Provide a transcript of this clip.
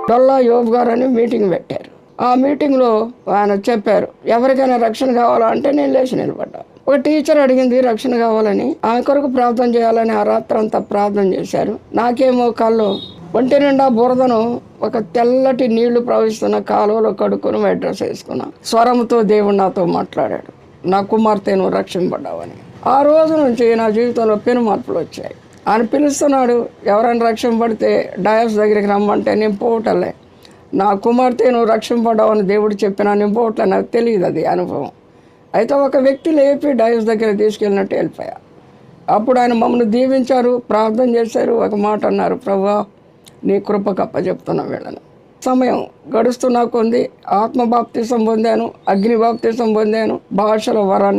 డొల్లా యోబ్ గారు అని మీటింగ్ పెట్టారు. ఆ మీటింగ్లో ఆయన చెప్పారు, ఎవరికైనా రక్షణ కావాలా అంటే నేను లేచి నిలబడ్డా. ఒక టీచర్ అడిగింది రక్షణ కావాలని, ఆమె కొరకు ప్రార్థన చేయాలని ఆ రాత్రి అంతా ప్రార్థన చేశారు. నాకేమో కళ్ళు ఒంటి నిండా బురదను ఒక తెల్లటి నీళ్లు ప్రవహిస్తున్న కాలువలో కడుక్కొని వైట్ డ్రెస్ వేసుకున్నా. స్వరంతో దేవుడు నాతో మాట్లాడాడు, నా కుమార్తె నువ్వు రక్షింపడ్డావని. ఆ రోజు నుంచి నా జీవితంలో పెను మార్పులు వచ్చాయి. ఆయన పిలుస్తున్నాడు, ఎవరైనా రక్షింపడితే డయాస్ దగ్గరికి రమ్మంటే నేను పోవటలే. నా కుమార్తె నువ్వు రక్షింపడ్డావని దేవుడు చెప్పినా నేను పోవట్లే, నాకు తెలియదు అది అనుభవం. అయితే ఒక వ్యక్తి లేపి డయాస్ దగ్గర తీసుకెళ్ళినట్టు వెళ్ళిపోయా. అప్పుడు ఆయన మమ్మల్ని దీవించారు, ప్రార్థన చేశారు, ఒక మాట అన్నారు, ప్రభువా నీ కృపకు అప్పచెప్తున్నా వీళ్ళని. సమయం గడుస్తున్నా కొంది ఆత్మ బాప్తిసం పొందాను, అగ్ని బాప్తిసం పొందాను, భాషల వరాన్ని